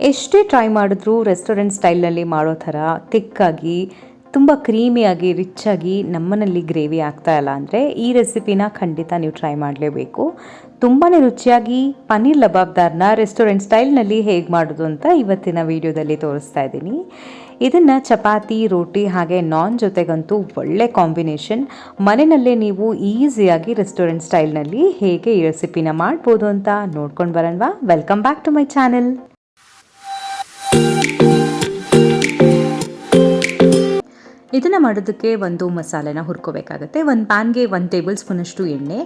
ಎಷ್ಟೇ ಟ್ರೈ ಮಾಡಿದ್ರೂ ರೆಸ್ಟೋರೆಂಟ್ ಸ್ಟೈಲ್ನಲ್ಲಿ ಮಾಡೋ ಥರ ತಿಕ್ಕಾಗಿ ತುಂಬ ಕ್ರೀಮಿಯಾಗಿ ರಿಚ್ಚಾಗಿ ನಮ್ಮನಲ್ಲಿ ಗ್ರೇವಿ ಆಗ್ತಾ ಇಲ್ಲ ಅಂದರೆ ಈ ರೆಸಿಪಿನ ಖಂಡಿತ ನೀವು ಟ್ರೈ ಮಾಡಲೇಬೇಕು. ತುಂಬಾ ರುಚಿಯಾಗಿ ಪನ್ನೀರ್ ಲಬಾಬ್ದಾರ್ನ ರೆಸ್ಟೋರೆಂಟ್ ಸ್ಟೈಲ್ನಲ್ಲಿ ಹೇಗೆ ಮಾಡೋದು ಅಂತ ಇವತ್ತಿನ ವಿಡಿಯೋದಲ್ಲಿ ತೋರಿಸ್ತಾ ಇದ್ದೀನಿ. ಇದನ್ನು ಚಪಾತಿ, ರೋಟಿ ಹಾಗೆ ನಾನ್ ಜೊತೆಗಂತೂ ಒಳ್ಳೆ ಕಾಂಬಿನೇಷನ್. ಮನೆಯಲ್ಲೇ ನೀವು ಈಸಿಯಾಗಿ ರೆಸ್ಟೋರೆಂಟ್ ಸ್ಟೈಲ್ನಲ್ಲಿ ಹೇಗೆ ಈ ರೆಸಿಪಿನ ಮಾಡ್ಬೋದು ಅಂತ ನೋಡ್ಕೊಂಡು ಬರೋಣವಾ. Welcome back to my channel. ಇದನ್ನು ಮಾಡೋದಕ್ಕೆ ಒಂದು ಮಸಾಲೆನ ಹುರ್ಕೋಬೇಕಾಗತ್ತೆ. ಒಂದು ಪ್ಯಾನ್ಗೆ 1 ಟೇಬಲ್ ಸ್ಪೂನಷ್ಟು ಎಣ್ಣೆ,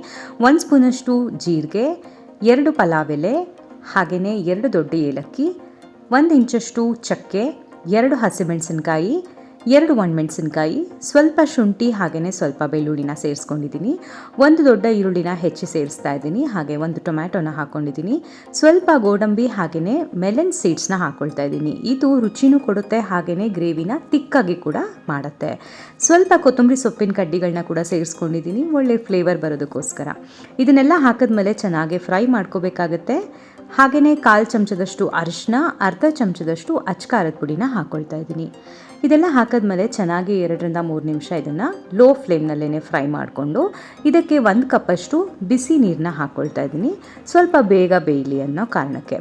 1 ಸ್ಪೂನಷ್ಟು ಜೀರಿಗೆ, 2 ಪಲಾವ್ ಎಲೆ, ಹಾಗೆಯೇ 2 ದೊಡ್ಡ ಏಲಕ್ಕಿ, 1 ಇಂಚಷ್ಟು ಚಕ್ಕೆ, 2 ಹಸಿಮೆಣಸಿನಕಾಯಿ, 2 ಒಣಮೆಣಸಿನಕಾಯಿ, ಸ್ವಲ್ಪ ಶುಂಠಿ ಹಾಗೆಯೇ ಸ್ವಲ್ಪ ಬೆಳ್ಳುಳ್ಳಿನ ಸೇರಿಸ್ಕೊಂಡಿದ್ದೀನಿ. 1 ದೊಡ್ಡ ಈರುಳ್ಳಿನ ಹೆಚ್ಚಿ ಸೇರಿಸ್ತಾ ಇದ್ದೀನಿ. ಹಾಗೆ 1 ಟೊಮ್ಯಾಟೊನ ಹಾಕ್ಕೊಂಡಿದ್ದೀನಿ. ಸ್ವಲ್ಪ ಗೋಡಂಬಿ ಹಾಗೆಯೇ ಮೆಲನ್ ಸೀಡ್ಸ್ನ ಹಾಕ್ಕೊಳ್ತಾ ಇದ್ದೀನಿ. ಇದು ರುಚಿನೂ ಕೊಡುತ್ತೆ, ಹಾಗೆಯೇ ಗ್ರೇವಿನ ತಿಕ್ಕಾಗಿ ಕೂಡ ಮಾಡುತ್ತೆ. ಸ್ವಲ್ಪ ಕೊತ್ತಂಬರಿ ಸೊಪ್ಪಿನ ಕಡ್ಡಿಗಳನ್ನ ಕೂಡ ಸೇರಿಸ್ಕೊಂಡಿದ್ದೀನಿ, ಒಳ್ಳೆ ಫ್ಲೇವರ್ ಬರೋದಕ್ಕೋಸ್ಕರ. ಇದನ್ನೆಲ್ಲ ಹಾಕಿದ್ಮೇಲೆ ಚೆನ್ನಾಗಿ ಫ್ರೈ ಮಾಡ್ಕೋಬೇಕಾಗತ್ತೆ. ಹಾಗೆಯೇ 1/4 ಚಮಚದಷ್ಟು ಅರಿಶಿನ, ಅರ್ಧ ಚಮಚದಷ್ಟು ಅಚ್ಕಾರದ ಪುಡಿನ ಹಾಕ್ಕೊಳ್ತಾ ಇದ್ದೀನಿ. ಇದೆಲ್ಲ ಹಾಕಿದ್ಮೇಲೆ ಚೆನ್ನಾಗಿ 2ರಿಂದ 3 ನಿಮಿಷ ಇದನ್ನು ಲೋ ಫ್ಲೇಮ್ನಲ್ಲೇ ಫ್ರೈ ಮಾಡಿಕೊಂಡು ಇದಕ್ಕೆ 1 ಕಪ್ಪಷ್ಟು ಬಿಸಿ ನೀರನ್ನ ಹಾಕ್ಕೊಳ್ತಾ ಇದ್ದೀನಿ, ಸ್ವಲ್ಪ ಬೇಗ ಬೇಯಲಿ ಅನ್ನೋ ಕಾರಣಕ್ಕೆ.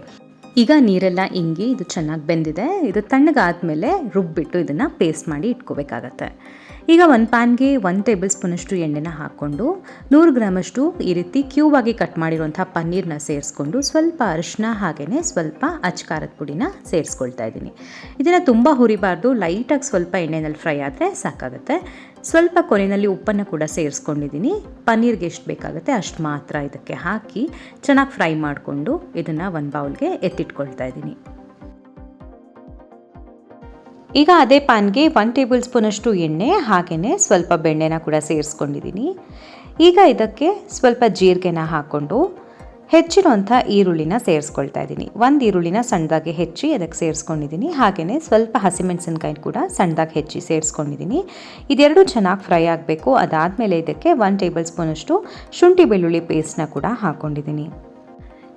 ಈಗ ನೀರೆಲ್ಲ ಇಂಗಿ ಇದು ಚೆನ್ನಾಗಿ ಬೆಂದಿದೆ. ಇದು ತಣ್ಣಗಾದ್ಮೇಲೆ ರುಬ್ಬಿಟ್ಟು ಇದನ್ನು ಪೇಸ್ಟ್ ಮಾಡಿ ಇಟ್ಕೋಬೇಕಾಗತ್ತೆ. ಈಗ ಒಂದು ಪ್ಯಾನ್ಗೆ 1 ಟೇಬಲ್ ಸ್ಪೂನಷ್ಟು ಎಣ್ಣೆನ ಹಾಕ್ಕೊಂಡು 100 ಗ್ರಾಮಷ್ಟು ಈ ರೀತಿ ಕ್ಯೂಬ್ ಆಗಿ ಕಟ್ ಮಾಡಿರುವಂಥ ಪನ್ನೀರನ್ನ ಸೇರಿಸ್ಕೊಂಡು ಸ್ವಲ್ಪ ಅರಿಶಿನ ಹಾಗೆಯೇ ಸ್ವಲ್ಪ ಅಚ್ಕಾರದ ಪುಡಿನ ಸೇರಿಸ್ಕೊಳ್ತಾ ಇದ್ದೀನಿ. ಇದನ್ನು ತುಂಬ ಹುರಿಬಾರ್ದು, ಲೈಟಾಗಿ ಸ್ವಲ್ಪ ಎಣ್ಣೆನಲ್ಲಿ ಫ್ರೈ ಆದರೆ ಸಾಕಾಗುತ್ತೆ. ಸ್ವಲ್ಪ ಕೊನೆಯಲ್ಲಿ ಉಪ್ಪನ್ನು ಕೂಡ ಸೇರಿಸ್ಕೊಂಡಿದ್ದೀನಿ. ಪನ್ನೀರ್ಗೆ ಎಷ್ಟು ಬೇಕಾಗುತ್ತೆ ಅಷ್ಟು ಮಾತ್ರ ಇದಕ್ಕೆ ಹಾಕಿ ಚೆನ್ನಾಗಿ ಫ್ರೈ ಮಾಡಿಕೊಂಡು ಇದನ್ನು ಒಂದು ಬೌಲ್ಗೆ ಎತ್ತಿಟ್ಕೊಳ್ತಾ ಇದ್ದೀನಿ. ಈಗ ಅದೇ ಪ್ಯಾನ್ಗೆ 1 ಟೇಬಲ್ ಸ್ಪೂನಷ್ಟು ಎಣ್ಣೆ ಹಾಗೆಯೇ ಸ್ವಲ್ಪ ಬೆಣ್ಣೆನ ಕೂಡ ಸೇರಿಸ್ಕೊಂಡಿದ್ದೀನಿ. ಈಗ ಇದಕ್ಕೆ ಸ್ವಲ್ಪ ಜೀರಿಗೆನ ಹಾಕ್ಕೊಂಡು ಹೆಚ್ಚಿರುವಂಥ ಈರುಳ್ಳಿನ ಸೇರಿಸ್ಕೊಳ್ತಾ ಇದ್ದೀನಿ. 1 ಈರುಳ್ಳಿನ ಸಣ್ಣದಾಗಿ ಹೆಚ್ಚಿ ಅದಕ್ಕೆ ಸೇರಿಸ್ಕೊಂಡಿದ್ದೀನಿ. ಹಾಗೆಯೇ ಸ್ವಲ್ಪ ಹಸಿಮೆಣಸಿನ್ಕಾಯಿ ಕೂಡ ಸಣ್ಣದಾಗಿ ಹೆಚ್ಚಿ ಸೇರಿಸ್ಕೊಂಡಿದ್ದೀನಿ. ಇದೆರಡು ಚೆನ್ನಾಗಿ ಫ್ರೈ ಆಗಬೇಕು. ಅದಾದಮೇಲೆ ಇದಕ್ಕೆ 1 ಟೇಬಲ್ ಸ್ಪೂನಷ್ಟು ಶುಂಠಿ ಬೆಳ್ಳುಳ್ಳಿ ಪೇಸ್ಟ್ನ ಕೂಡ ಹಾಕ್ಕೊಂಡಿದ್ದೀನಿ.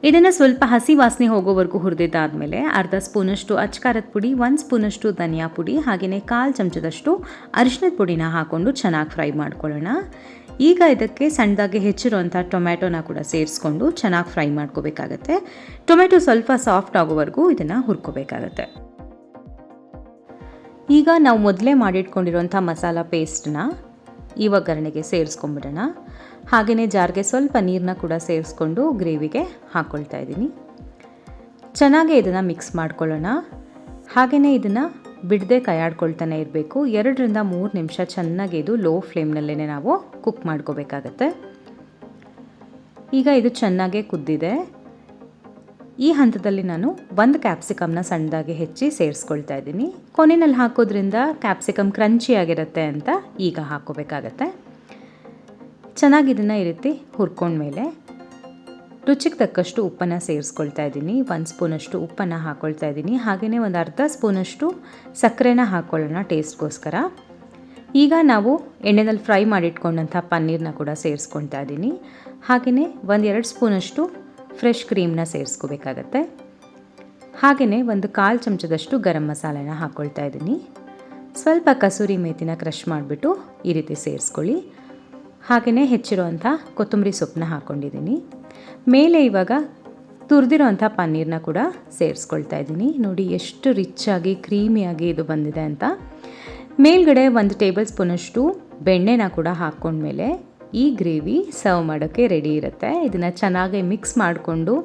ಇದನ್ನು ಸ್ವಲ್ಪ ಹಸಿ ವಾಸನೆ ಹೋಗೋವರೆಗೂ ಹುರಿದಿದ್ದಾದಮೇಲೆ ಅರ್ಧ ಸ್ಪೂನಷ್ಟು ಅಚ್ಕಾರದ ಪುಡಿ, 1 ಸ್ಪೂನಷ್ಟು ಧನಿಯಾ ಪುಡಿ ಹಾಗೆಯೇ 1/4 ಚಮಚದಷ್ಟು ಅರಿಶಿನದ ಪುಡಿನ ಹಾಕ್ಕೊಂಡು ಚೆನ್ನಾಗಿ ಫ್ರೈ ಮಾಡ್ಕೊಳ್ಳೋಣ. ಈಗ ಇದಕ್ಕೆ ಸಣ್ಣದಾಗಿ ಹೆಚ್ಚಿರುವಂಥ ಟೊಮ್ಯಾಟೊನ ಕೂಡ ಸೇರಿಸ್ಕೊಂಡು ಚೆನ್ನಾಗಿ ಫ್ರೈ ಮಾಡ್ಕೋಬೇಕಾಗತ್ತೆ. ಟೊಮೆಟೊ ಸ್ವಲ್ಪ ಸಾಫ್ಟ್ ಆಗೋವರೆಗೂ ಇದನ್ನು ಹುರ್ಕೋಬೇಕಾಗತ್ತೆ. ಈಗ ನಾವು ಮೊದಲೇ ಮಾಡಿಟ್ಕೊಂಡಿರುವಂಥ ಮಸಾಲ ಪೇಸ್ಟನ್ನ ಈ ಒಗ್ಗರಣೆಗೆ ಸೇರಿಸ್ಕೊಂಬಿಡೋಣ. ಹಾಗೆಯೇ ಜಾರ್ಗೆ ಸ್ವಲ್ಪ ನೀರನ್ನ ಕೂಡ ಸೇರಿಸ್ಕೊಂಡು ಗ್ರೇವಿಗೆ ಹಾಕ್ಕೊಳ್ತಾ ಇದ್ದೀನಿ. ಚೆನ್ನಾಗಿ ಇದನ್ನು ಮಿಕ್ಸ್ ಮಾಡ್ಕೊಳ್ಳೋಣ. ಹಾಗೆಯೇ ಇದನ್ನು ಬಿಡದೆ ಕೈಯಾಡ್ಕೊಳ್ತಾನೆ ಇರಬೇಕು. 2ರಿಂದ 3 ನಿಮಿಷ ಚೆನ್ನಾಗಿ ಇದು ಲೋ ಫ್ಲೇಮ್ನಲ್ಲೇ ನಾವು ಕುಕ್ ಮಾಡ್ಕೋಬೇಕಾಗತ್ತೆ. ಈಗ ಇದು ಚೆನ್ನಾಗೇ ಕುದ್ದಿದೆ. ಈ ಹಂತದಲ್ಲಿ ನಾನು 1 ಕ್ಯಾಪ್ಸಿಕಮ್ನ ಸಣ್ಣದಾಗಿ ಹೆಚ್ಚಿ ಸೇರಿಸ್ಕೊಳ್ತಾ ಇದ್ದೀನಿ. ಕೊನೆಯಲ್ಲಿ ಹಾಕೋದ್ರಿಂದ ಕ್ಯಾಪ್ಸಿಕಮ್ ಕ್ರಂಚಿ ಆಗಿರುತ್ತೆ ಅಂತ ಈಗ ಹಾಕ್ಕೋಬೇಕಾಗತ್ತೆ. ಚೆನ್ನಾಗಿ ಇದನ್ನು ಈ ರೀತಿ ಹುರ್ಕೊಂಡ್ಮೇಲೆ ರುಚಿಗೆ ತಕ್ಕಷ್ಟು ಉಪ್ಪನ್ನು ಸೇರಿಸ್ಕೊಳ್ತಾ ಇದ್ದೀನಿ. 1 ಸ್ಪೂನಷ್ಟು ಉಪ್ಪನ್ನು ಹಾಕ್ಕೊಳ್ತಾ ಇದ್ದೀನಿ. ಹಾಗೆಯೇ ಒಂದು ಅರ್ಧ ಸ್ಪೂನಷ್ಟು ಸಕ್ಕರೆನ ಹಾಕ್ಕೊಳ್ಳೋಣ ಟೇಸ್ಟ್ಗೋಸ್ಕರ. ಈಗ ನಾವು ಎಣ್ಣೆನಲ್ಲಿ ಫ್ರೈ ಮಾಡಿಟ್ಕೊಂಡಂಥ ಪನ್ನೀರನ್ನ ಕೂಡ ಸೇರಿಸ್ಕೊಳ್ತಾ ಇದ್ದೀನಿ. ಹಾಗೆಯೇ 1-2 ಸ್ಪೂನಷ್ಟು ಫ್ರೆಶ್ ಕ್ರೀಮ್ನ ಸೇರಿಸ್ಕೋಬೇಕಾಗತ್ತೆ. ಹಾಗೆಯೇ 1/4 ಚಮಚದಷ್ಟು ಗರಂ ಮಸಾಲೆನ ಹಾಕ್ಕೊಳ್ತಾ ಇದ್ದೀನಿ. ಸ್ವಲ್ಪ ಕಸೂರಿ ಮೇಥಿನ ಕ್ರಷ್ ಮಾಡಿಬಿಟ್ಟು ಈ ರೀತಿ ಸೇರಿಸ್ಕೊಳ್ಳಿ. ಹಾಗೆಯೇ ಹೆಚ್ಚಿರುವಂಥ ಕೊತ್ತಂಬರಿ ಸೊಪ್ಪನ್ನ ಹಾಕ್ಕೊಂಡಿದ್ದೀನಿ. ಮೇಲೆ ಇವಾಗ ತುರಿದಿರೋಂಥ ಪನ್ನೀರನ್ನ ಕೂಡ ಸೇರಿಸ್ಕೊಳ್ತಾ ಇದ್ದೀನಿ. ನೋಡಿ ಎಷ್ಟು ರಿಚ್ಚಾಗಿ ಕ್ರೀಮಿಯಾಗಿ ಇದು ಬಂದಿದೆ ಅಂತ. ಮೇಲ್ಗಡೆ 1 ಟೇಬಲ್ ಸ್ಪೂನಷ್ಟು ಬೆಣ್ಣೆನ ಕೂಡ ಹಾಕ್ಕೊಂಡ್ಮೇಲೆ ಈ ಗ್ರೇವಿ ಸರ್ವ್ ಮಾಡೋಕ್ಕೆ ರೆಡಿ ಇರುತ್ತೆ. ಇದನ್ನು ಚೆನ್ನಾಗಿ ಮಿಕ್ಸ್ ಮಾಡಿಕೊಂಡು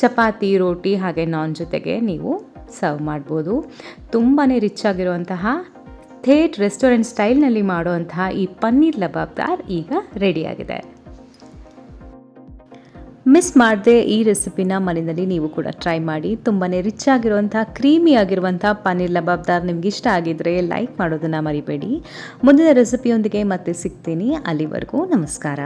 ಚಪಾತಿ, ರೋಟಿ ಹಾಗೆ ನಾನ್ ಜೊತೆಗೆ ನೀವು ಸರ್ವ್ ಮಾಡ್ಬೋದು. ತುಂಬಾ ರಿಚ್ ಆಗಿರುವಂತಹ ಥೇಟ್ ರೆಸ್ಟೋರೆಂಟ್ ಸ್ಟೈಲ್ನಲ್ಲಿ ಮಾಡುವಂತಹ ಈ ಪನ್ನೀರ್ ಲಬಾಬ್ದಾರ್ ಈಗ ರೆಡಿಯಾಗಿದೆ. ಮಿಸ್ ಮಾಡದೆ ಈ ರೆಸಿಪಿನ ಮನೆಯಲ್ಲಿ ನೀವು ಕೂಡ ಟ್ರೈ ಮಾಡಿ. ತುಂಬಾ ರಿಚ್ ಆಗಿರುವಂಥ ಕ್ರೀಮಿ ಆಗಿರುವಂಥ ಪನ್ನೀರ್ ಲಬಾಬ್ದಾರ್ ನಿಮ್ಗೆ ಇಷ್ಟ ಆಗಿದ್ದರೆ ಲೈಕ್ ಮಾಡೋದನ್ನು ಮರಿಬೇಡಿ. ಮುಂದಿನ ರೆಸಿಪಿಯೊಂದಿಗೆ ಮತ್ತೆ ಸಿಗ್ತೀನಿ. ಅಲ್ಲಿವರೆಗೂ ನಮಸ್ಕಾರ.